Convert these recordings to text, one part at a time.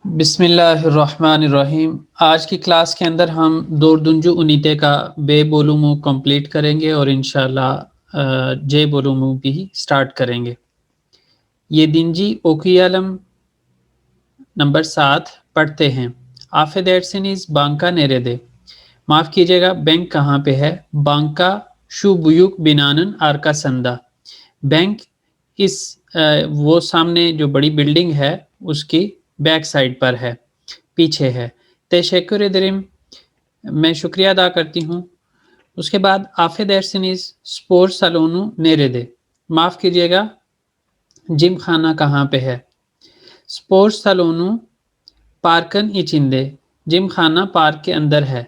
बिस्मिल्लाहिर्रहमानिर्रहीम। आज की क्लास के अंदर हम दोरदुंजु उनीते का बे बोलूमु कंप्लीट करेंगे और इंशाल्लाह जे बोलूमु भी स्टार्ट करेंगे। ये दिनजी ओकियालम नंबर 7 पढ़ते हैं। आफेदैटसिनीज बांका नेरेदे। माफ़ कीजिएगा, बैंक कहाँ पे है? बांका शुबुयुक बिनानन आरका संदा। बैंक इस वो सामने जो बड़ी बिल्डिंग है उसकी बैक साइड पर है, पीछे है। तेशक्कुर एदरिम, मैं शुक्रिया अदा करती हूँ। उसके बाद आफेदैटसिनीज स्पोर्ट सलोनू नेरेदे। माफ़ कीजिएगा, जिम खाना कहाँ पे है? स्पोर्ट सलोनू पार्कन इचिंदे। जिम खाना पार्क के अंदर है।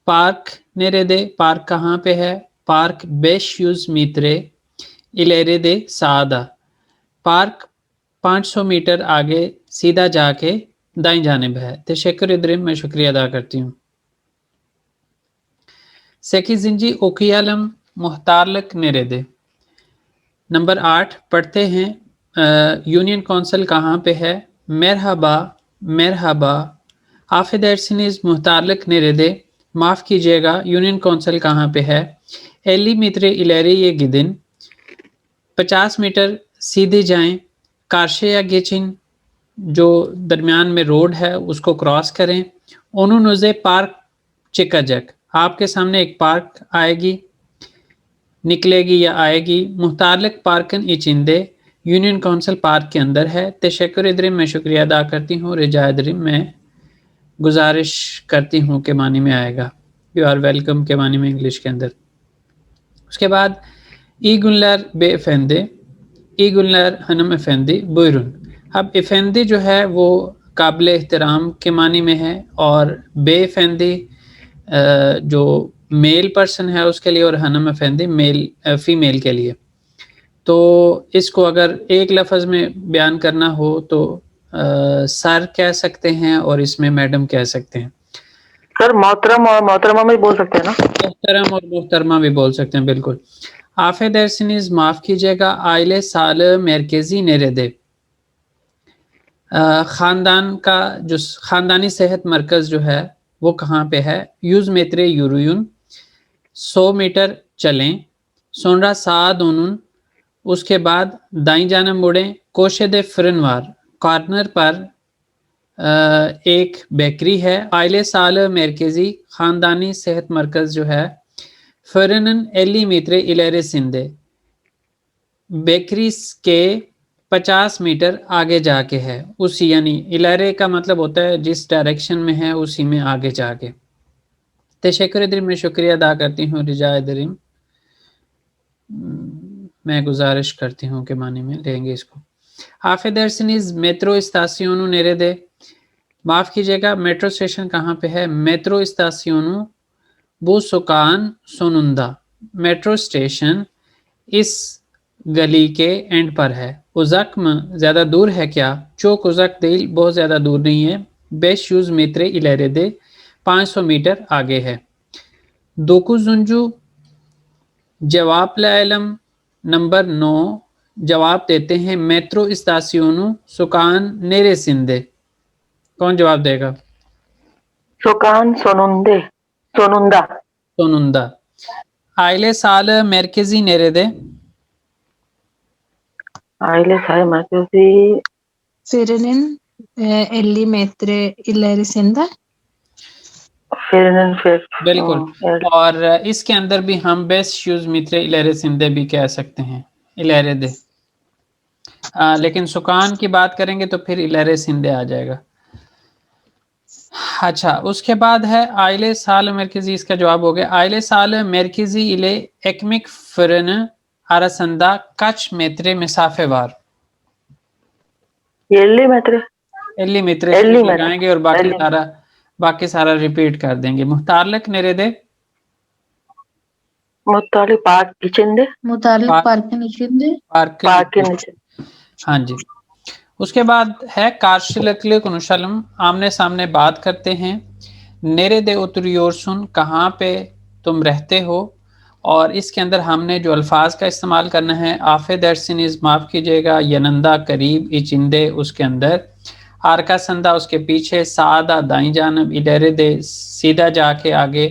पार्क नेरेदे, पार्क कहाँ पे है? पार्क बेश मित्रे इलेरेदे सादा। पार्क 500 मीटर आगे सीधा जाके दाईं जानिब है। तशक्कुर इदरिम, मैं शुक्रिया अदा करती हूँ। सेकिजिंजी ओकियालम मुहतारलक नेरेदे। नंबर 8 पढ़ते हैं। यूनियन काउंसिल कहाँ पे है? मेरहबा मेरहबा। आफेदैटसिनीज मुहतारलक नेरेदे। माफ़ कीजिएगा, यूनियन काउंसिल कहाँ पे है? एली मित्रे इलेरे ये गिदिन। 50 मीटर सीधे जाएं। कारशे या गेचिन, जो दरमियान में रोड है उसको क्रॉस करें। ओनुनुजे पार्क चिकाजक, आपके सामने एक पार्क आएगी, निकलेगी या आएगी। मुहतारलक पार्कन इचिंदे, यूनियन काउंसिल पार्क के अंदर है। तशक्कुर इदरिम, मैं शुक्रिया अदा करती हूँ। रिजा इदरिम, मैं गुजारिश करती हूँ के मानी में आएगा। यू आर वेलकम के मानी में इंग्लिश के अंदर। उसके बाद ई गुल्लर बे अफेंदे, ई गुल्लर हनम अफेंदी बुयरुन। अब अफेंदी जो है वो काबिल एहतराम के मानी में है और बे अफेंदी जो मेल पर्सन है उसके लिए और हनम अफेंदी मेल फीमेल के लिए। तो इसको अगर एक लफ्ज़ में बयान करना हो तो सर कह सकते हैं और इसमें मैडम कह सकते हैं। सर मोहतरम और मोहतरमा में बोल सकते हैं ना? मोहतरम और मोहतरमा भी बोल सकते हैं, बिल्कुल। आफेदैटसिनीज माफ़ कीजिएगा, आइले साल मरकज़ी नेरेदे। ख़ानदान का जो ख़ानदानी सेहत मरकज़ जो है वो कहाँ पे है? यूज़ मेत्रे यूरुयुन। 100 मीटर चलें। सोनरा सादोनुन, उसके बाद दाईं जानब मुड़ें। कोशेदे फ्रनवार, कॉर्नर पर एक बेकरी है। आइले साल मरकज़ी, ख़ानदानी सेहत मरकज़ जो है। फरनन एली मित्रे इलेरे सिंधे, बेकरी के 50 मीटर आगे जाके है। उसी यानी इलारे का मतलब होता है जिस डायरेक्शन में है उसी में आगे जाके। तशक्कुर इदरिम, मैं शुक्रिया अदा करती हूँ। रिजा इदरिम, मैं गुजारिश करती हूँ के मानी में लेंगे इसको। आफेदैटसिनीज मेट्रो स्टासियोनु नेरेदे। माफ़ कीजिएगा, मेट्रो स्टेशन कहाँ पे है? मेट्रो स्टासियोनु बुसुकान सोनुंदा। मेट्रो स्टेशन इस गली के एंड पर है। उज़क्म ज़्यादा दूर है क्या? चोक उज़क दिल, बहुत ज़्यादा दूर नहीं है। बेश यूज़ मित्रे इलेरेदे, 500 मीटर आगे है। दोकुजुंजू जवाब लाइलम नंबर 9 जवाब देते हैं। मेट्रो स्टासियोनु सुकान नेरे सिंधे। कौन जवाब देगा? सुकान सोनुंदे सोनुंदा। सोनुंदा। आइले साल मरकजी नेरेदे। आइले साल मरकजी Firinin elli metre ilerisinde. फिर बिल्कुल। और इसके अंदर भी हम बेस्ट शूज मित्रे इलेरे सिंधे भी कह सकते हैं, इलेरे दे। लेकिन सुकान की बात करेंगे तो फिर इलेरे सिंधे आ जाएगा। अच्छा, उसके बाद है आइले साल मरकजी, इसका जवाब हो गया। आइले साल मरकजी इले एकमिक फरन आरसंदा कच मेत्रे मिसाफेवार। एल्ली मेत्रे, एल्ली मित्रे से लगाएंगे और बाकी सारा रिपीट कर देंगे। मुहतारलक नेरेदे। मुतालिक park किचंदे, Mutalip parkın içinde. Park के नीचे। हाँ जी। उसके बाद है कारशिलकलम, आमने सामने बात करते हैं। नेरे दे उतरियोर सुन, कहाँ पे तुम रहते हो? और इसके अंदर हमने जो अल्फाज का इस्तेमाल करना है, आफे दर्सिन इज, माफ़ कीजिएगा, यनंदा करीब, इचिंदे उसके अंदर। आरका संदा उसके पीछे, सादा दाई जानब, इलेरे दे सीधा जाके आगे,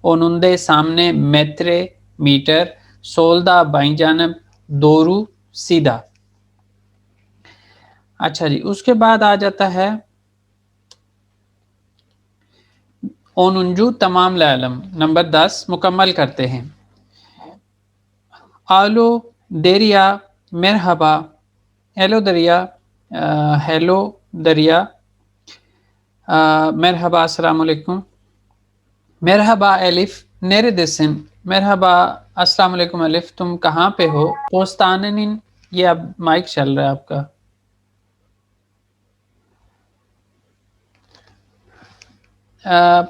ओनुंदे सामने, मेत्रे मीटर, सोलदा बाई जानब, दोरू सीधा। अच्छा जी, उसके बाद आ जाता है ओनुंजू तमाम लालम। नंबर 10 मुकम्मल करते हैं। आलो दरिया मरहबा, हेलो दरिया, हेलो दरिया, मरहबा अस्सलाम वालेकुम। मरहबा एलिफ नेरे देसन, मरहबा अस्सलाम वालेकुम एलिफ, तुम कहाँ पे हो? पोस्तानिन, ये अब माइक चल रहा है आपका।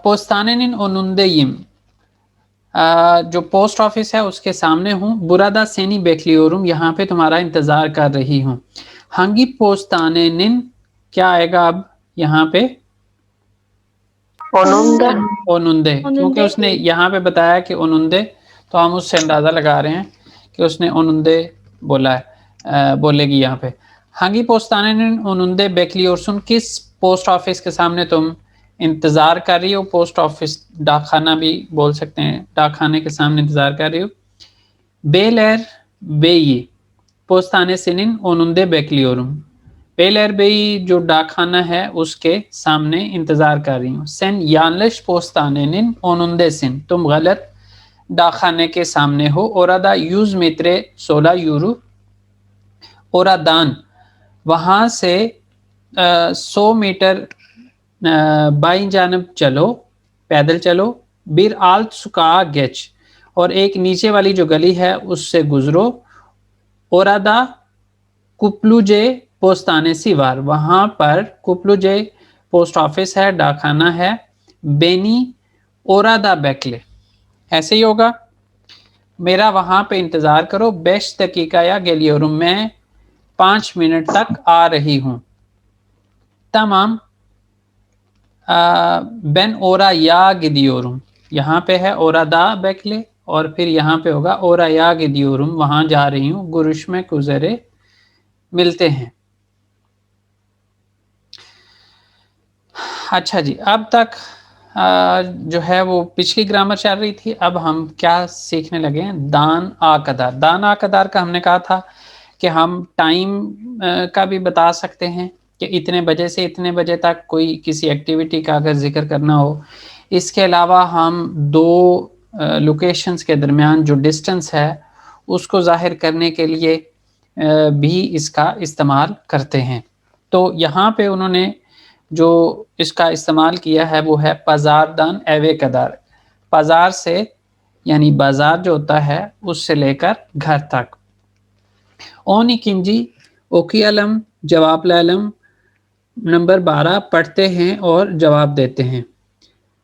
पोस्तानिन ओनुंदेयिम, जो पोस्ट ऑफिस है उसके सामने हूँ। बुरादा सेनी बेकलियोरुम, यहाँ पे तुम्हारा इंतजार कर रही हूँ। हंगी पोस्तानिन क्या आएगा अब यहाँ पे? ओनुंदे। ओनुंदे, क्योंकि उसने यहाँ पे बताया कि ओनुंदे, तो हम उससे अंदाजा लगा रहे हैं कि उसने ओनुंदे बोला है, बोलेगी यहाँ पे। हंगी पोस्तानिन ओनुंदे बेकलियोरुम, किस पोस्ट ऑफिस के सामने तुम इंतजार कर रही हो? पोस्ट ऑफिस, डाकखाना भी बोल सकते हैं, डाकखाने के सामने इंतजार कर रही हो। बेलर बेई पोस्ताने सिनिन ओनुंदे बेकलियोरुम, बेलर बेई जो डाकखाना है उसके सामने इंतजार कर रही हूँ। सेन यानलिश पोस्ताने निन ओनुंदे सिन, तुम गलत डाकखाने के सामने हो। ओरादा यूज मित्रे 16 यूरो, ओरादान वहां से 100 मीटर बाई जानब चलो, पैदल चलो। बिर आल्त सुका गेच, और एक नीचे वाली जो गली है उससे गुजरो। ओरादा कुपलुजे पोस्ताने सिवार, वहां पर कुपलुजे पोस्ट ऑफिस है, डाकखाना है। बेनी ओरादा बेकले, ऐसे ही होगा। मेरा वहां पे इंतजार करो। बेश दकीका या गेलियोरुम, मैं 5 मिनट तक आ रही हूं। तमाम बेन ओरा या गिदियोरुम, यहाँ पे है ओरा दा बेकले, और फिर यहाँ पे होगा ओरा या गिदियोरुम, वहां जा रही हूँ। गुरुश में गुजरे मिलते हैं। अच्छा जी, अब तक जो है वो पिछली ग्रामर चल रही थी। अब हम क्या सीखने लगे हैं? दान आकदार। दान आकदार का हमने कहा था कि हम टाइम का भी बता सकते हैं कि इतने बजे से इतने बजे तक कोई किसी एक्टिविटी का अगर जिक्र करना हो। इसके अलावा हम दो लोकेशंस के दरमियान जो डिस्टेंस है उसको जाहिर करने के लिए भी इसका इस्तेमाल करते हैं। तो यहाँ पे उन्होंने जो इसका इस्तेमाल किया है वो है पजारदान एवे कदार। बाजार से यानी बाजार जो होता है उससे लेकर घर तक। ओनी किंजी ओकी अलम जवाब लालम, नंबर 12 पढ़ते हैं और जवाब देते हैं।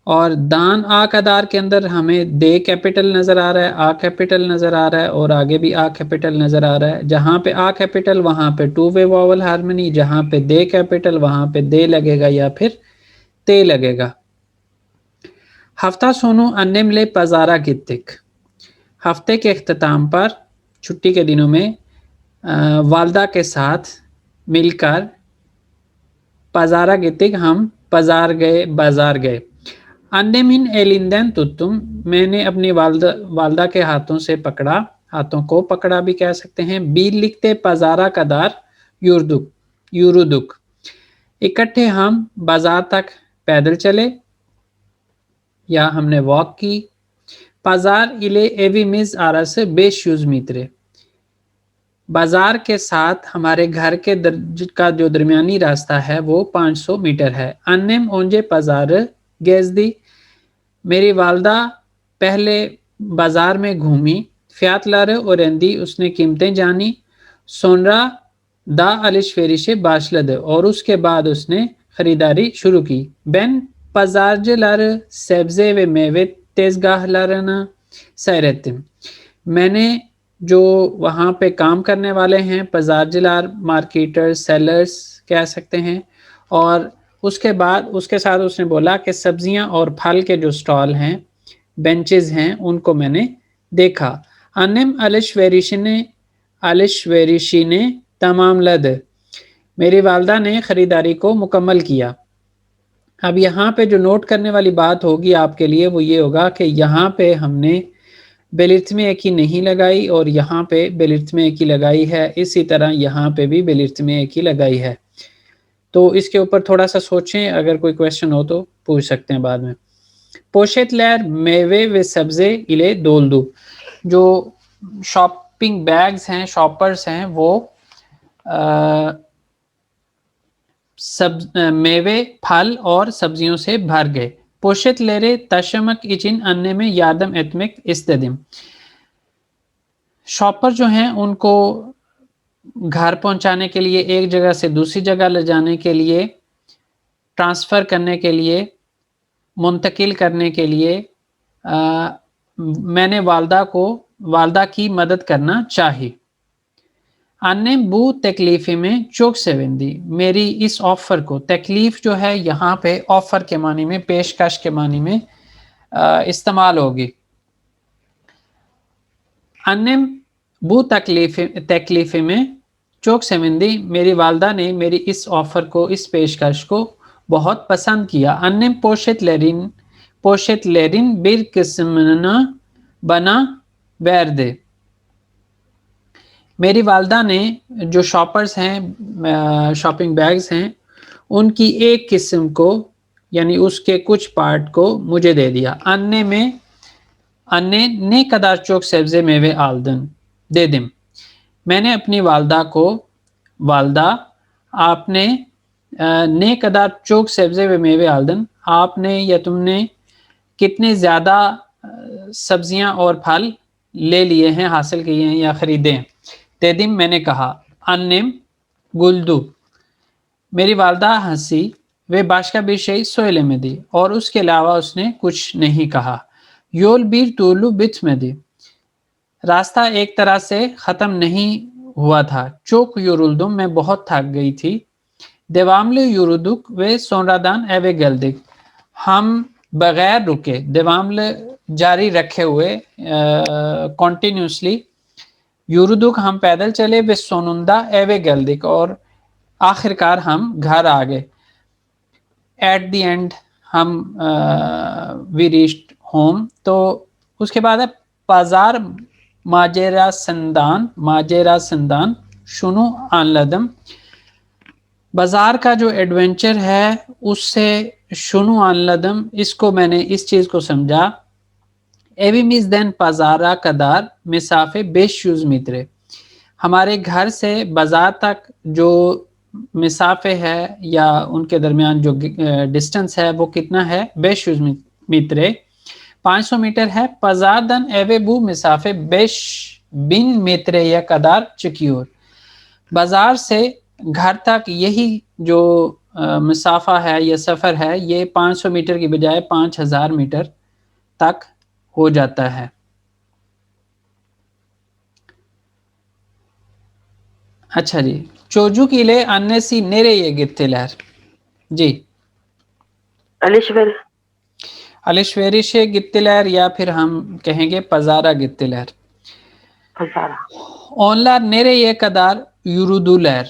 और दान आ कदार के अंदर हमें दे कैपिटल नजर आ रहा है, आ कैपिटल नजर आ रहा है, और आगे भी आ कैपिटल नजर आ रहा है। जहां पे आ कैपिटल वहां पे टू वे वॉवल हार्मनी, जहां पे दे कैपिटल वहां पे दे लगेगा या फिर ते लगेगा। हफ्ता सोनू अन्नेमले पजारा गित्तिक, हफ्ते के अख्ताम पर छुट्टी के दिनों में वालदा के साथ मिलकर पजारा गित्तिक, हम पजार गए, बाजार गए। अन्नेमिन एलिंदन तुम, मैंने अपनी वालदा के हाथों से पकड़ा, हाथों को पकड़ा भी कह सकते हैं। बील लिखते पजारा कदार यूरदुक यूरुदुक, इकट्ठे हम बाजार तक पैदल चले या हमने वॉक की। बाजार इले एवी मिज आरस बेशूज मित्रे, बाजार के साथ हमारे घर के का जो दरमियानी रास्ता है वो 500 मीटर है। अन्नेम ओंजे बाजार गेजदी, मेरी वालदा पहले बाजार में घूमी। फ्यातलार ओरेंदी, उसने कीमतें जानी। सोनरा दा अलिशवेरिशे बाशलद, और उसके बाद उसने खरीदारी शुरू की। बेन पजारजलार सब्जे व मेवे तेजगाह लारना सैरतिम, मैंने जो वहाँ पे काम करने वाले हैं पजारजलार मार्केटर सेलर्स कह सकते हैं। और उसके बाद उसके साथ उसने बोला कि सब्जियां और फल के जो स्टॉल हैं, बेंचेस हैं, उनको मैंने देखा। अनिम अलिशवेरिशी ने तमाम लद, मेरी वालदा ने ख़रीदारी को मुकम्मल किया। अब यहाँ पे जो नोट करने वाली बात होगी आपके लिए वो ये होगा कि यहाँ पे हमने बेलिर्त्मे एकी नहीं लगाई और यहाँ पे बेलिर्त्मे एकी लगाई है, इसी तरह यहाँ पे भी बेलिर्त्मे एकी लगाई है। तो इसके ऊपर थोड़ा सा सोचें, अगर कोई क्वेश्चन हो तो पूछ सकते हैं बाद में। पोशेतलर मेवे व सब्जे इले दोलदू, जो शॉपिंग बैग्स हैं, शॉपर्स हैं, वो मेवे, फल और सब्जियों से भर गए। पोशेत लेरे तशमक इचिन अन्य में यादम एतमिक इस्तदिम, शॉपर जो हैं उनको घर पहुंचाने के लिए, एक जगह से दूसरी जगह ले जाने के लिए, ट्रांसफ़र करने के लिए, मुंतकिल करने के लिए मैंने वालदा की मदद करना चाहिए। अन्य बू तकलीफ़ी में चौक सेवेंदी, मेरी इस ऑफ़र को, तकलीफ़ जो है यहाँ पे ऑफ़र के मानी में, पेशकश के मानी में इस्तेमाल होगी। अन्य बू तकलीफ़ी में चौक सेवेंदी, मेरी वालदा ने मेरी इस ऑफ़र को, इस पेशकश को बहुत पसंद किया। अन्य पोशेत लेरिन बिर किस्मना बना बैरदे, मेरी वालदा ने जो शॉपर्स हैं, शॉपिंग बैग्स हैं, उनकी एक किस्म को, यानी उसके कुछ पार्ट को मुझे दे दिया। अन्य ने कदार चौक सब्जे मेवे आलदन दे दिम, मैंने अपनी वालदा को, वालदा आपने ने कदार चौक सब्जे व मेवे आलदन, आपने या तुमने कितने ज़्यादा सब्जियां और फल ले लिए हैं, हासिल किए हैं या ख़रीदे हैं। तेदिम, मैंने कहा। अन्निम गुल्दू, मेरी वालदा हंसी। वे बाशका बिशई सोयले में दी, और उसके अलावा उसने कुछ नहीं कहा। योल बीर तोलू बिथ में दी, रास्ता एक तरह से ख़त्म नहीं हुआ था। चोक युरुलदुम, मैं बहुत थक गई थी। देवामले युरुदुक वे सोनरादान एवे गल्दिक, हम बगैर रुके, देवामले जारी रखे हुए, कॉन्टिन्यूसली, युरुदुक हम पैदल चले, वे सोनुंदा एवे गल्दिक, और आखिरकार हम घर आ गए। एट द एंड हम वी रीच्ड होम। तो उसके बाद है बाजार माजेरा संदान शुनु आनलदम, बाजार का जो एडवेंचर है उससे शुनु आनलदम, इसको मैंने इस चीज़ को समझा। एविमिस देन बाजारा कदार मिसाफे बेशूज मित्रे, हमारे घर से बाजार तक जो मिसाफे है या उनके दरमियान जो डिस्टेंस है वो कितना है, बेशूज मित्रे 500 मीटर है। पजारदन एवे बू मिसाफे बेश बिन मित्रे या कदार चिक्योर, बाजार से घर तक यही जो मुसाफा है या सफ़र है, ये 500 मीटर की बजाय 5000 मीटर तक हो जाता है। अच्छा जी, चोजू किले अन्य सी नेरे ये गित्तिलर जी, अलिश्वेरी से गित्तिलर, या फिर हम कहेंगे पजारा गित्तिलर। ओनलार नेरे ये कदार यूरुदुलर,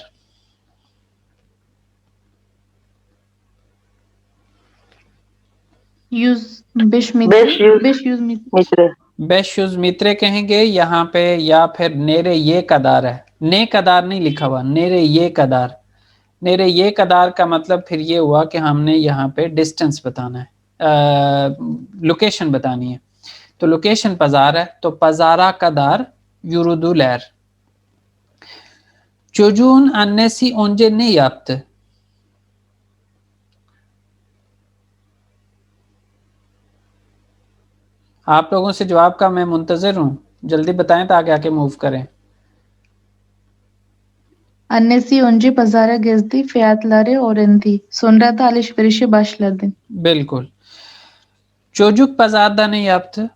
बेशयूज मित्रे कहेंगे यहाँ पे, या फिर नेरे ये कदार है, ने कदार नहीं लिखा हुआ, नेरे ये कदार। नेरे ये कदार का मतलब फिर ये हुआ कि हमने यहाँ पे डिस्टेंस बताना है, लोकेशन बतानी है। तो लोकेशन पजार है, तो पजारा कदार यूरुदुलर। चोजून अन्नेसी ओंजे नहीं याप्त, आप लोगों से जवाब का मैं मुंतजर हूं, जल्दी बताएं ताकि आके मूव करें। Annesi once pazara gezdi, fiyatları öğrendi. Sonra da alışverişe başladı. बिल्कुल। चोजुक पजारदा नहीं yaptı,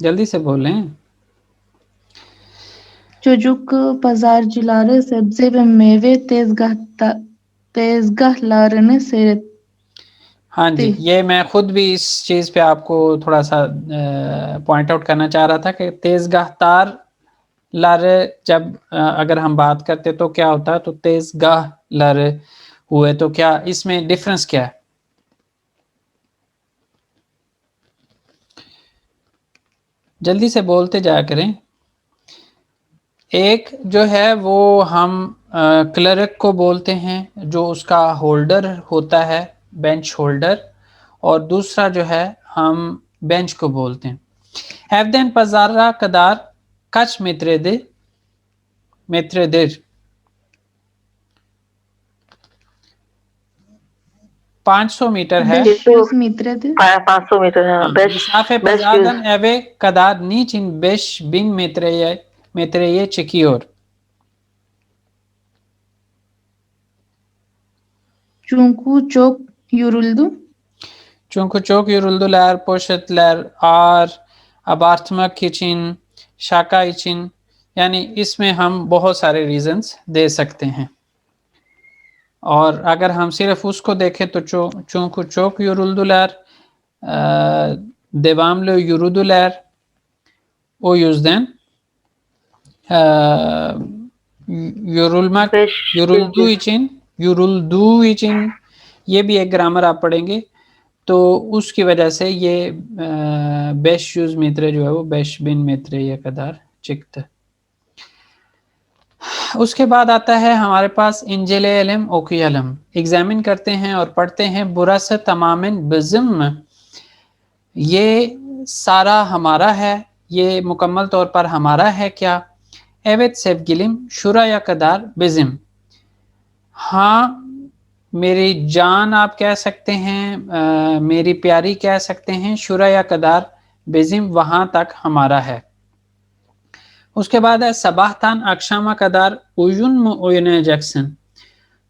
जल्दी से बोलें। Çocuk pazarcıları sebze ve meyve tezgahlarını seyretti. हाँ जी, ये मैं खुद भी इस चीज़ पे आपको थोड़ा सा पॉइंट आउट करना चाह रहा था कि तेज़गाह तार लारे जब अगर हम बात करते तो क्या होता है, तो तेज़गाह लारे हुए, तो क्या इसमें डिफरेंस क्या है? जल्दी से बोलते जाया करें। एक जो है वो हम क्लर्क को बोलते हैं, जो उसका होल्डर होता है, बेंच होल्डर, और दूसरा जो है हम बेंच को बोलते हैं। Evden pazara kadar kaç metredir? 500 metre है। 500 metredir. 500 मीटर। हाँ, हाँ, best mesafe best pazardan eve kadar niçin 5000 metreye çekiyor? Çünkü çok yoruldu. Çünkü çok yoruldular, poşetler ağır, abartmak için, şaka için, यानी इसमें हम बहुत सारे रीजंस दे सकते हैं। और अगर हम सिर्फ उसको देखें तो चूंकि çok yoruldular, devamlı yürüdüler, o yüzden yorulmak, best yorulduğu için ये भी एक ग्रामर आप पढ़ेंगे, तो उसकी वजह से ये 500 metre जो है वो 5000 metreye kadar çıktı। उसके बाद आता है हमारे पास इंजले इल्म ओकियलम, एग्जामिन करते हैं और पढ़ते हैं बुरस तमामिन बिज़म, ये सारा हमारा है, ये मुकम्मल तौर पर हमारा है क्या? एवत सेवगिलिम शुरा या कदार बिज़म, हाँ मेरी जान आप कह सकते हैं, मेरी प्यारी कह सकते हैं, शुरा या कदार बिज़म वहाँ तक हमारा है। उसके बाद है सबाहतान अक्षामा कदार उयुन उयने जैक्सन,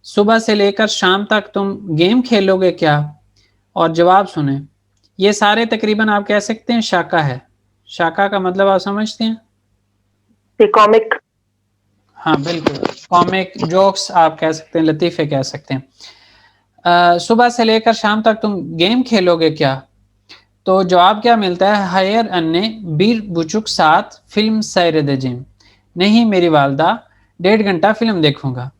सुबह से लेकर शाम तक तुम गेम खेलोगे क्या? और जवाब सुने, ये सारे तकरीबन आप कह सकते हैं शाका है। शाका का मतलब आप समझते हैं? कॉमिक। हाँ बिल्कुल, कॉमिक जोक्स आप कह सकते हैं, लतीफ़े कह सकते हैं। सुबह से लेकर शाम तक तुम गेम खेलोगे क्या? तो जवाब क्या मिलता है, हायर अन्ने बीर बुचुक साथ फिल्म सैरदजिम, नहीं मेरी वालदा 1.5 घंटा फिल्म देखूंगा।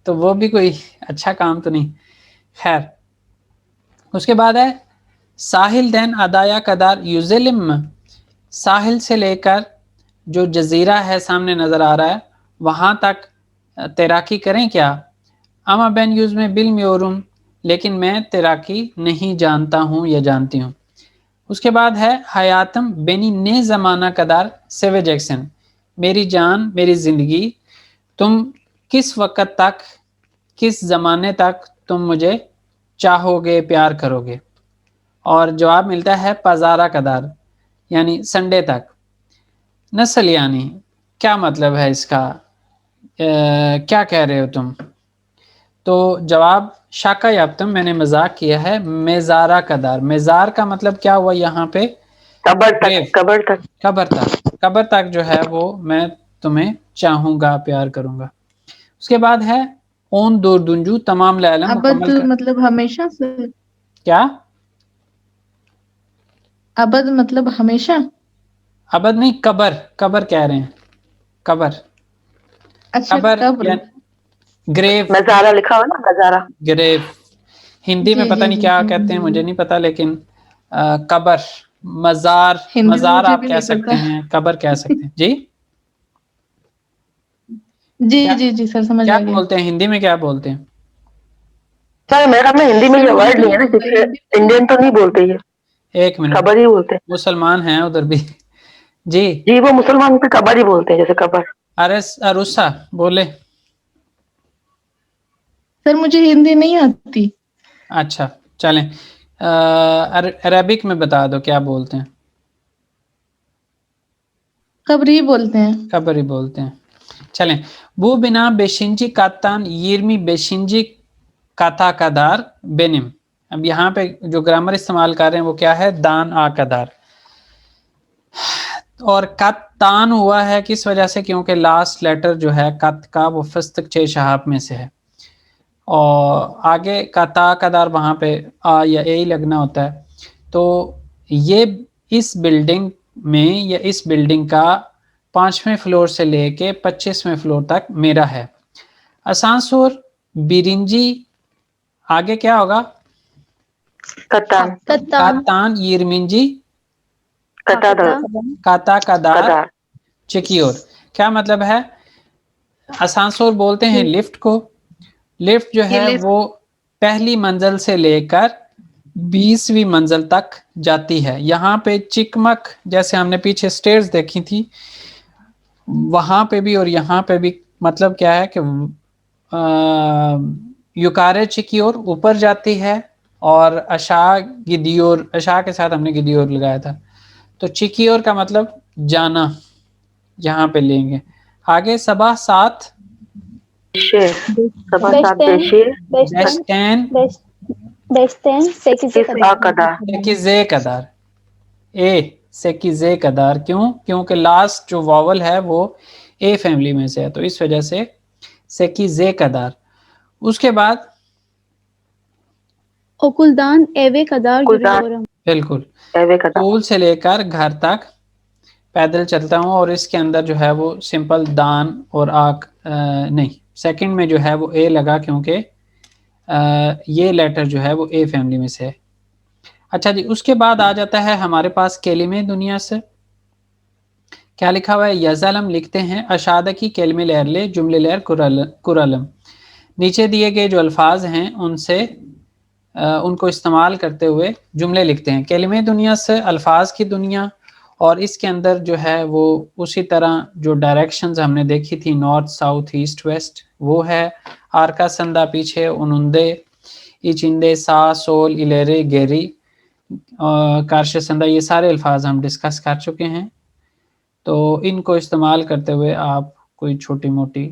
तो वो भी कोई अच्छा काम तो नहीं। खैर, उसके बाद है साहिल दैन अदाया कदार यूज़लिम, साहिल से लेकर जो जजीरा है सामने नजर आ रहा है वहां तक तैराकी करें क्या? अमा बैन यूज में बिल म्योरुम, लेकिन मैं तैराकी नहीं जानता हूँ या जानती हूँ। उसके बाद है हयातम बेनी ने जमाना कदार सेवे जैक्सन, मेरी जान मेरी जिंदगी, तुम किस वक्त तक, किस जमाने तक तुम मुझे चाहोगे, प्यार करोगे? और जवाब मिलता है पजारा कदार, यानी संडे तक। नस्ल यानी क्या मतलब है इसका, क्या कह रहे हो तुम? तो जवाब शाका याप्तम, मैंने मजाक किया है, मेजारा कदार। मेजार का मतलब क्या हुआ यहाँ पे? कबर तक, ग्रेव, कबर तक। कबर तक, कबर तक जो है वो मैं तुम्हें चाहूंगा, प्यार करूंगा। उसके बाद है ओन दूर दुंजू तमाम लैलम अबद मुकम्मल कर, मतलब हमेशा से। क्या? अबद मतलब हमेशा। अबद नहीं, कबर, कबर कह रहे हैं, कबर, अच्छा, कबर या कब्र। ग्रेव, नजारा लिखा हुआ ना, नजारा। ग्रेव हिंदी में जी पता जी नहीं जी क्या जी कहते हैं, जी मुझे नहीं पता, लेकिन कबर, मजार, हिंदी मजार मुझे आप भी कह नहीं सकते पता। हैं, कबर कह सकते हैं जी। जी क्या, जी जी सर, समझ क्या आ गया। बोलते हैं हिंदी में, क्या बोलते हैं? सर मेरे ख्याल में हिंदी में सर ये मुझे वर्ड तो नहीं नहीं है ना, पता क्योंकि हिंदी में। इंडियन तो नहीं बोलते ये, एक मिनट, खबर ही बोलते हैं। मुसलमान हैं उधर भी जी। जी, वो मुसलमान पे कबर ही बोलते हैं, जैसे कबर। अरे अरुसा बोले। सर मुझे हिंदी नहीं आती। अच्छा चलें, अरबिक में बता दो क्या बोलते हैं। कब्र ही बोलते हैं। कबर ही बोलते हैं। चलें, bu bina 5. kattan 25. kata kadar benim। अब यहाँ पे जो ग्रामर इस्तेमाल कर रहे हैं वो क्या है, दान आ कदार। और कत तान हुआ है किस वजह से, क्योंकि लास्ट लेटर जो है कत का वो फस्तक 6 शहाब में से है। और आगे का ता कदार वहाँ पे आ या ए ही लगना होता है। तो ये इस बिल्डिंग में या इस बिल्डिंग का 5वें फ्लोर से लेके 25वें फ्लोर तक मेरा है। आसानसोर बिरिंजी आगे क्या होगा? कतान, कातान यिरमिंजी कतादर, काता कदार कदार, चिकियोर। क्या मतलब है? आसानसोर बोलते हैं लिफ्ट को। लिफ्ट जो है वो पहली मंजिल से लेकर 20वीं मंजिल तक जाती है। यहाँ पे चिकमक जैसे हमने पीछे स्टेयर्स देखी थी, वहां पे भी और यहाँ पे भी मतलब क्या है कि युकारे चिकियोर ऊपर जाती है और अशा गिदियोर, अशा के साथ हमने गिदियोर लगाया था। तो चिकियोर का मतलब जाना, यहाँ पे लेंगे। आगे सबा सात शेर, सबा सात बेशेर, बेस्टैन आ कदार, सेकिजे कदार। ए सेकिजे कदार क्यों? क्योंकि लास्ट जो वॉवल है वो ए फैमिली में से है, तो इस वजह से सेकिजे कदार। उसके बाद ओकुलदान एवे कदार कुलदान, गिरियोरम। बिल्कुल एवे कदार, स्कूल से लेकर घर तक पैदल चलता हूँ, और इसके अंदर जो है वो सिंपल दान और आक नहीं, सेकंड में जो है वो ए लगा क्योंकि ये लेटर जो है वो ए फैमिली में से है। अच्छा जी, उसके बाद आ जाता है हमारे पास केलिमे दुनिया से। क्या लिखा हुआ है? यज़लम लिखते हैं अशादा की केलिमे लेरले जुमले लेर कुरलम। नीचे दिए गए जो अल्फाज हैं उनसे उनको इस्तेमाल करते हुए जुमले लिखते हैं। केलिमे दुनिया से अल्फाज की दुनिया, और इसके अंदर जो है वो उसी तरह जो डायरेक्शंस हमने देखी थी नॉर्थ साउथ ईस्ट वेस्ट वो है। आरका संदा पीछे, उनुंदे इचिंदे सा सोल इलेरे गेरी कारश संदा, ये सारे अल्फाज हम डिस्कस कर चुके हैं। तो इनको इस्तेमाल करते हुए आप कोई छोटी मोटी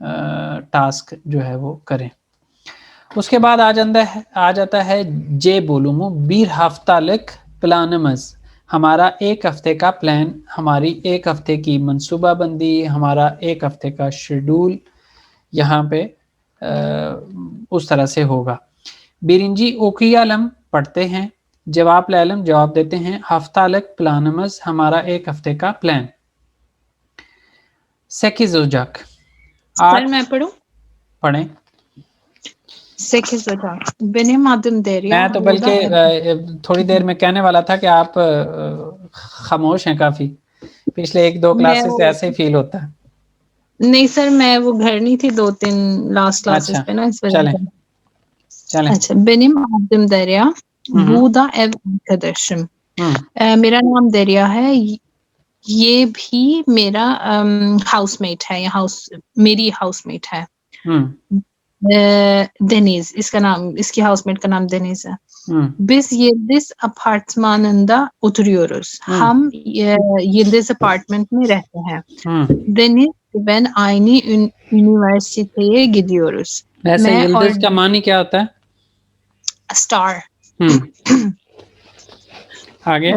टास्क जो है वो करें। उसके बाद आ जाता है जे बोलूमो बीर हफ्ता लिख प्लानमज, हमारा एक हफ्ते का प्लान, हमारी एक हफ्ते की मंसूबाबंदी, हमारा एक हफ्ते का शेड्यूल यहाँ पे उस तरह से होगा। बिरिंजी ओकियालम पढ़ते हैं, जवाब लैलम जवाब देते हैं, हफ्ता लक प्लानमज हमारा एक हफ्ते का प्लान। सेकिजोजक सर मैं पढ़ूं? पढ़ें। सेकिजोजक benim adım Derya। मैं तो बल्कि थोड़ी देर में कहने वाला था कि आप खामोश हैं काफी, पिछले 1-2 क्लासेस से ऐसे ही फील होता है। नहीं सर, मैं वो घर नहीं थी 2-3 लास्ट क्लासेस अच्छा, पे ना, इस वजह से। चलें। अच्छा, benim adım Derya, बुदा ev arkadaşım। मेरा नाम दरिया है, ये भी मेरा हाउसमेट है, या मेरी हाउसमेट है। Deniz, इसकी हाउसमेट का नाम Deniz है। Biz Yıldız apartmanında oturuyoruz। हम Yıldız apartment में रहते हैं। Deniz ben aynı üniversiteye gidiyoruz। वैसे यिल्दिज का मानी क्या होता है? स्टार। आगे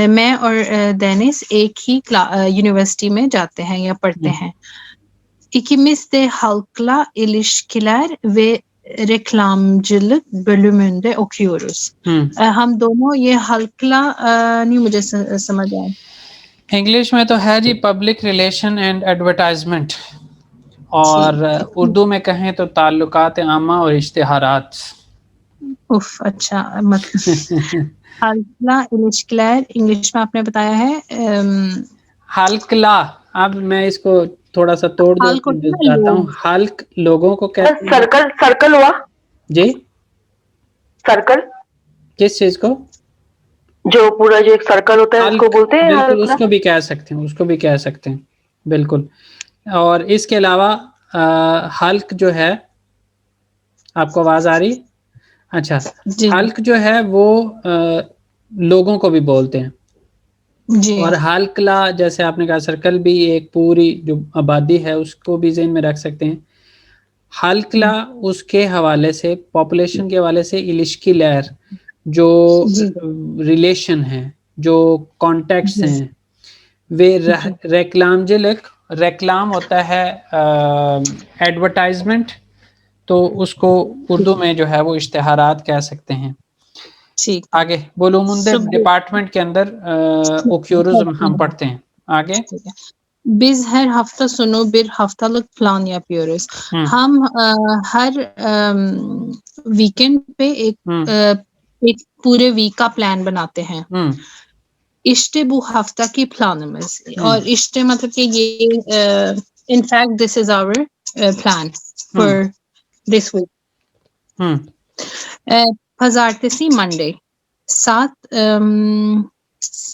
मैं और डेनिस एक ही यूनिवर्सिटी में जाते हैं या पढ़ते हैं। İkimiz de halkla ilişkiler ve reklamcılık bölümünde okuyoruz। हम दोनों ये halkla नहीं मुझे समझ आया। इंग्लिश में तो है जी पब्लिक रिलेशन एंड एडवर्टाइजमेंट, और उर्दू में कहें तो ताल्लुकात आमा और इश्तिहारात। उफ, अच्छा मतलब halkla ilişkiler इंग्लिश में आपने बताया है हल्कला। अब मैं इसको थोड़ा सा तोड़ देता हूँ। हल्क लोगों को कहते हैं। सर्कल, सर्कल हुआ जी, सर्कल किस चीज को? जो पूरा जो एक सर्कल होता है उसको बोलते हैं। बिल्कुल, उसको भी कह सकते हैं, उसको भी कह सकते हैं, बिल्कुल। और इसके अलावा हल्क जो है, आपको आवाज आ रही? अच्छा, हल्क जो है वो लोगों को भी बोलते हैं जी। और हल्कला जैसे आपने कहा सर्कल भी एक पूरी जो आबादी है उसको भी ज़हन में रख सकते हैं। हल्कला उसके हवाले से, पॉपुलेशन के हवाले से इलिश्की लहर, जो रिलेशन है, जो कॉन्टेक्ट्स हैं, वे रेक्लाम जिलक, रेक्लाम होता है एडवर्टाइजमेंट, तो उसको उर्दू में जो है वो इश्तिहारात कह सकते हैं। ठीक। आगे बोलूमुंदे डिपार्टमेंट के अंदर ओक्यूरिज्म हम पढ़ते हैं। आगे Biz her hafta sonu bir haftalık plan yapıyoruz. हम हर वीकेंड पे एक पूरे वीक का प्लान बनाते हैं। İşte bu haftaki planımız. और işte मतलब कि ये in fact this is our plan for this week. Pazartesi Monday सात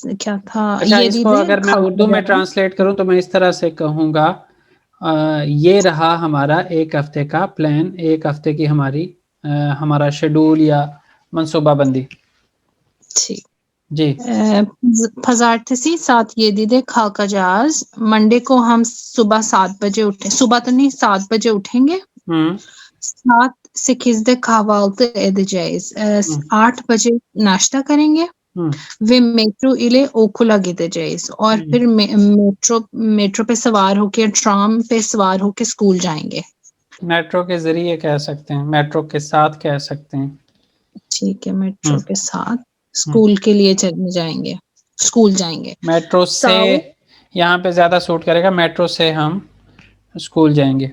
क्या था अच्छा, ये इसको अगर मैं उर्दू में ट्रांसलेट करूं तो मैं इस तरह से कहूंगा, ये रहा हमारा एक हफ्ते का प्लान, एक हफ्ते की हमारा शेड्यूल या मंसूबाबंदी। ठीक जी। Pazartesi saat 7'de kalkacağız. Monday को हम सुबह 7 बजे उठे, सुबह तो नहीं 7 बजे उठेंगे। सात 8'de kahvaltı edeceğiz. 8 बजे नाश्ता करेंगे। वे मेट्रो इले ओकुला gideceğiz और फिर मेट्रो पे सवार होके, ट्राम पे सवार होके स्कूल जाएंगे। मेट्रो के जरिए कह सकते हैं, मेट्रो के साथ कह सकते हैं। ठीक है, मेट्रो के साथ स्कूल के लिए चलने जाएंगे, स्कूल जाएंगे। मेट्रो से यहाँ पे ज्यादा सूट करेगा, मेट्रो से हम स्कूल जाएंगे।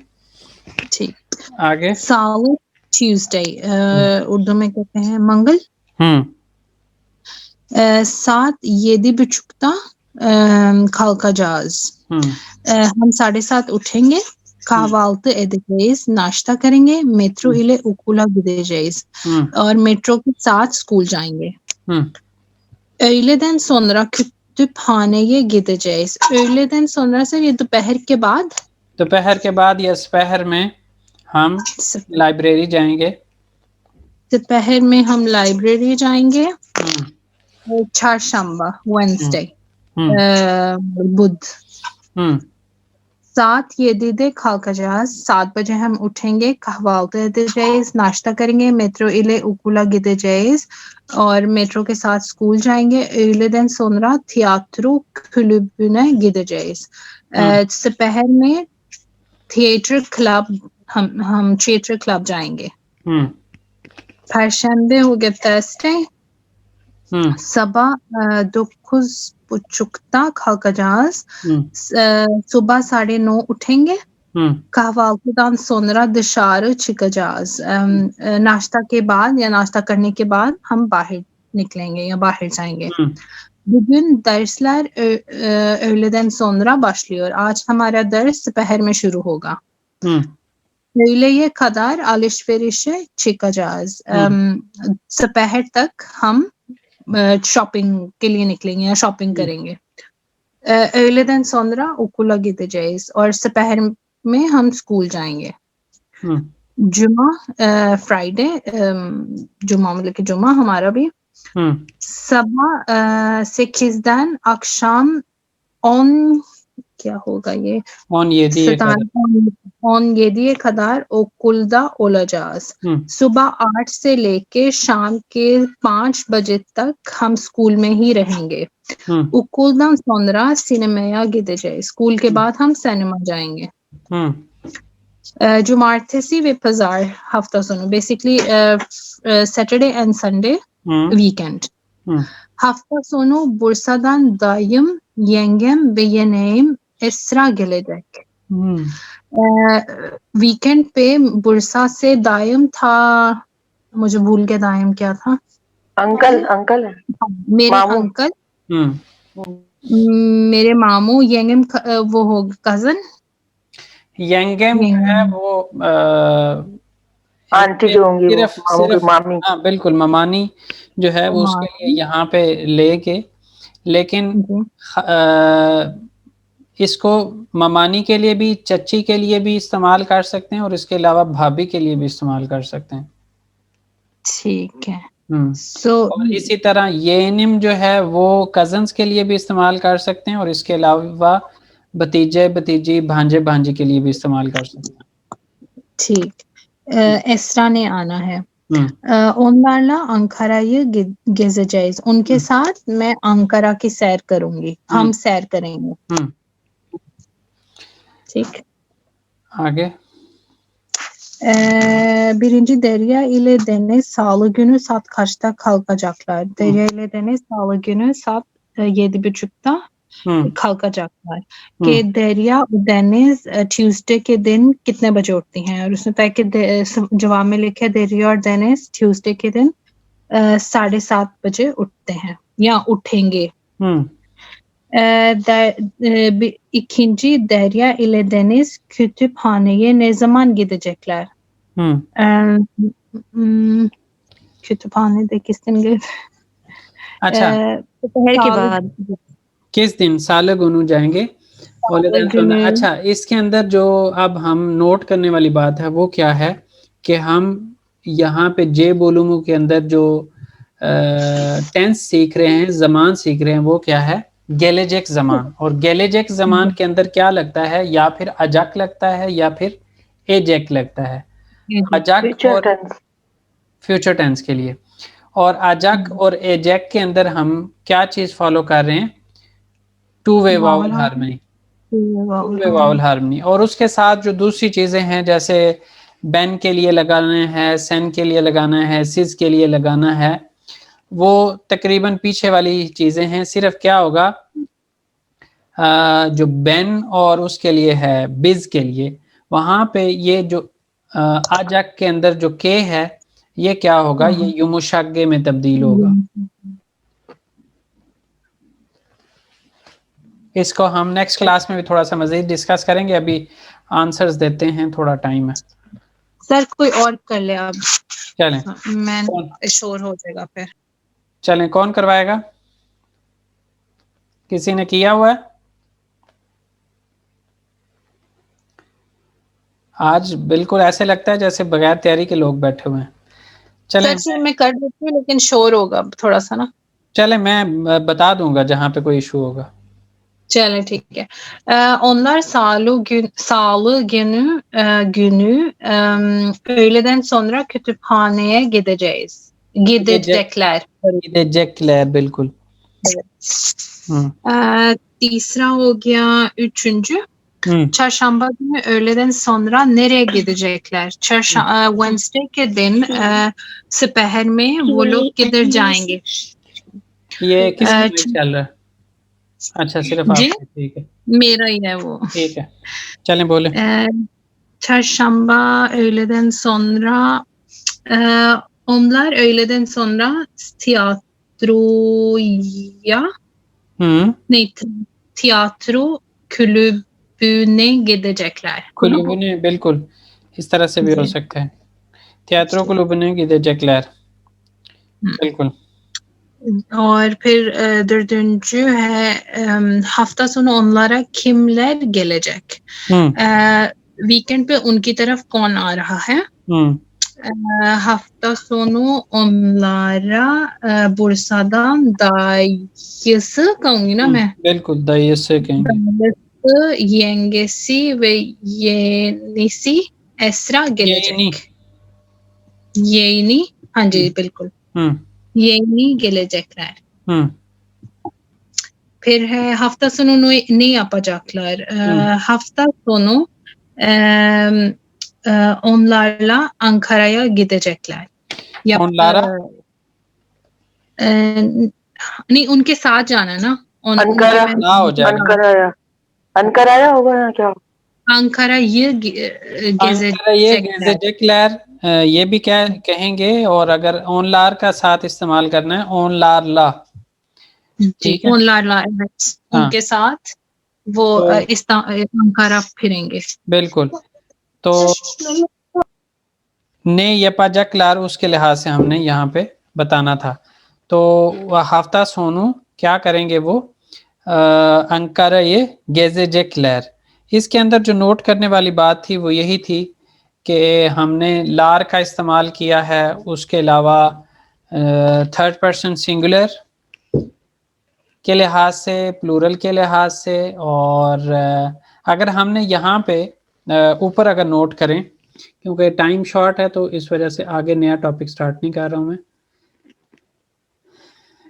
ठीक। आगे साल ट्यूसडे उर्दू में कहते हैं मंगल। सात 7:30 kalkacağız. हम 7:30 उठेंगे। kahvaltı edeceğiz, नाश्ता करेंगे, मेट्रो ile okula gideceğiz और मेट्रो के साथ स्कूल जाएंगे। öğleden sonra kütüphaneye gideceğiz। öğleden sonra से ये दोपहर के बाद, दोपहर के बाद या दोपहर में हम लाइब्रेरी जाएंगे। दोपहर में हम लाइब्रेरी जाएंगे। çarşamba Wednesday बुध। सात 7'de kalkacağız, 7 बजे हम उठेंगे, kahvaltı edeceğiz, नाश्ता करेंगे, metro ile okula gideceğiz और metro के साथ स्कूल जाएंगे। öğleden sonra tiyatro kulübüne gideceğiz। दोपहर में थिएटर क्लब, हम थिएटर क्लब जाएंगे। परशंबे हो गया Thursday। sabah 9:30 kalkacağız. सुबह 9:30 उठेंगे। kahvaltıdan sonra dışarı çıkacağız। नाश्ता के बाद या नाश्ता करने के बाद हम बाहर निकलेंगे या बाहर जाएंगे। bugün dersler öğleden sonra başlıyor। आज हमारा दर्स दोपहर में शुरू होगा। öğleye kadar alışverişe çıkacağız। दोपहर तक हम शॉपिंग के लिए निकलेंगे या शॉपिंग करेंगे। öğleden sonra okula gideceğiz और दोपहर में हम स्कूल जाएंगे। जुमा फ्राइडे, जुमा मतलब कि जुमा हमारा भी sabah 8'den akşam 10 क्या होगा ये 17'ye kadar okulda olacağız। सुबह 8 से लेके शाम के 5 बजे तक हम स्कूल में ही रहेंगे। okuldan sonra sinemaya gideceğiz। School के बाद हम सिनेमा जाएंगे। cumartesi ve pazar hafta sonu, basically Saturday and Sunday weekend. hafta sonu Bursa'dan dayım, yengem ve yeğenim Esra gelecek। Weekend पे बुरसा से दायम था, मुझे भूल गया दायम क्या था। अंकल मेरे मामू। अंकल, मेरे मामू, यंगम वो हो कजन, यंगम है वो आंटी जो होंगी, सिर्फ मामी। हाँ बिल्कुल, ममानी जो है वो उसके लिए यहाँ पे लेके, लेकिन इसको ममानी के लिए भी, चच्ची के लिए भी इस्तेमाल कर सकते हैं और इसके अलावा भाभी के लिए भी इस्तेमाल कर सकते हैं। ठीक है। और इसी तरह येनिम जो है वो कजन्स के लिए भी इस्तेमाल कर सकते हैं और इसके अलावा भतीजे भतीजी, भांजे भांजी के लिए भी इस्तेमाल कर सकते हैं। ठीक। एस्रा ने आना है। onlarla Ankara'yı gezeceğiz। उनके साथ मैं अंकारा की सैर करूंगी, हम सैर करेंगे। ठीक। आगे Birinci Derya ile Deniz salı günü saat kaçta kalkacaklar? Derya ile Deniz salı günü saat 7:30'da kalkacaklar कि दरिया और डेनिस ट्यूसडे के दिन कितने बजे उठती हैं और उसमें ताकि जवाब में लिखे दरिया और डेनिस ट्यूसडे के दिन 7:30 बजे उठते हैं या उठेंगे. İkinci Derya ile Deniz kütüphaneye ne zaman gidecekler? kütüphanede किस दिन गए? अच्छा, दोपहर के बाद. किस दिन साले गुनू जाएंगे. अच्छा, इसके अंदर जो अब हम नोट करने वाली बात है वो क्या है कि हम यहाँ पे जे बोलूमू के अंदर जो टेंस सीख रहे हैं, जमान सीख रहे हैं, वो क्या है? गेलेजेक जमान. और गेलेजेक जमान के अंदर क्या लगता है? या फिर अजक लगता है या फिर एजेक लगता है. अजक और फ्यूचर टेंस के लिए. और अजक और एजेक के अंदर हम क्या चीज फॉलो कर रहे हैं? Two way vowel harmony. Two way vowel harmony. और उसके साथ जो दूसरी चीजें हैं, जैसे बेन के लिए लगाना है, सेन के लिए लगाना है, सिज के लिए लगाना है, वो तकरीबन पीछे वाली चीजें हैं. सिर्फ क्या होगा, जो बेन और उसके लिए है बिज के लिए, वहां पे ये जो अजक के अंदर जो के है, ये क्या होगा? ये युमुशागे में तब्दील होगा. इसको हम नेक्स्ट क्लास में भी थोड़ा सा मजीद डिस्कस करेंगे. अभी आंसर्स देते हैं, थोड़ा टाइम है. सर कोई और कर ले आप. चलें, मैं शोर हो जाएगा फिर. चलें, कौन करवाएगा? किसी ने किया हुआ है? आज बिल्कुल ऐसे लगता है जैसे बगैर तैयारी के लोग बैठे हुए हैं. चलें, सर मैं कर देती हूँ लेकिन शोर होगा थोड़ा सा ना. चलें, मैं बता दूंगा जहां पे कोई इशू होगा. Çele ठीक है. Onlar salı günü öğleden sonra kütüphaneye gideceğiz. Gidecekler. Gidecekler बिल्कुल. Evet. तीसरा हो गया üçüncü. Çarşamba günü öğleden sonra nereye gidecekler? Wednesday के दिन दोपहर में वो लोग किधर जाएंगे? ये किस चल रहा है? अच्छा, सिर्फ आप. ठीक है, मेरा ही है वो. ठीक है, चलें बोले. Çarşamba öğleden sonra onlar öğleden sonra tiyatroya tiyatro kulübüne gidecekler. Kulübüne बिल्कुल इस तरह से भी हो सकता है. Tiyatro kulübüne gidecekler. बिल्कुल. और फिर dördüncü है hafta sonu onlara kimler gelecek? Weekend पे उनकी तरफ कौन आ रहा है? Hafta sonu onlara Bursa'dan dayısı कहूँगी ना मैं. बिल्कुल, dayısı कहेंगे. Dayısı, yengesi ve yeğenisi Esra gelecek. Yeğeni, हाँ जी बिल्कुल. Yeğeni gelecekler. फिर है hafta sonu ne yapacaklar? Hafta sonu onlarla Ankara'ya gidecekler. onlara नहीं उनके साथ जाना ना. अनकारा हो जाएगा. अनकारा होगा ना क्या? Ankara'yı gezecekler. ये भी क्या कहेंगे. और अगर onlar का साथ इस्तेमाल करना है, onlarla. ठीक है, onlarla evet. उनके साथ वो अंकारा फिरेंगे. बिल्कुल. तो ने yapacaklar उसके लिहाज से हमने यहाँ पे बताना था. तो hafta sonu क्या करेंगे वो? Ankara'yı gezecekler. इसके अंदर जो नोट करने वाली बात थी वो यही थी कि हमने लार का इस्तेमाल किया है. उसके अलावा थर्ड पर्सन सिंगुलर के लिहाज से, प्लूरल के लिहाज से. और अगर हमने यहाँ पे ऊपर अगर नोट करें, क्योंकि टाइम शॉर्ट है तो इस वजह से आगे नया टॉपिक स्टार्ट नहीं कर रहा हूँ मैं.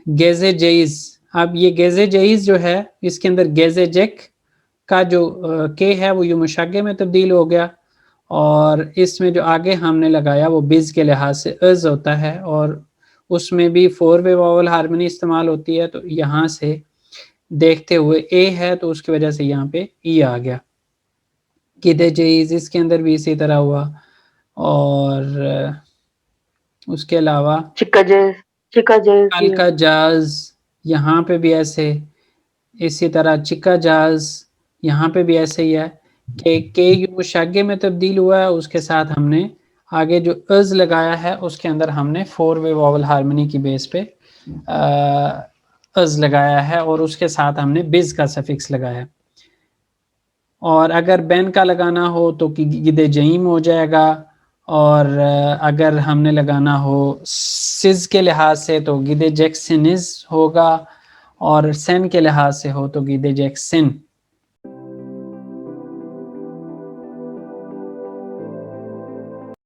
गेजे जेइज. अब ये गेजे जेइज जो है, इसके अंदर गेजे जेक का जो के है वो युमुशागे में तब्दील हो गया. और इसमें जो आगे हमने लगाया वो बिज के लिहाज से अज होता है और उसमें भी 4 वे वॉवल हार्मनी इस्तेमाल होती है। तो यहाँ से देखते हुए ए है तो उसकी वजह से यहाँ पे ई आ गया। किदे जेईज इसके अंदर भी इसी तरह हुआ। और उसके अलावा चिका अलका जाज यहाँ पे भी ऐसे, इसी तरह चिका जाज यहाँ पे भी ऐसे ही है कि के यू मुशागे में तब्दील हुआ है, उसके साथ हमने आगे जो अज लगाया है उसके अंदर हमने 4 वे वॉवल हार्मनी की बेस पे अज लगाया है और उसके साथ हमने बिज का सफिक्स लगाया। और अगर बैन का लगाना हो तो गिदे जईम हो जाएगा, और अगर हमने लगाना हो सिज के लिहाज से तो गिदे जैक्सिनिज होगा, और सेन के लिहाज से हो तो गिदे जैक्सिन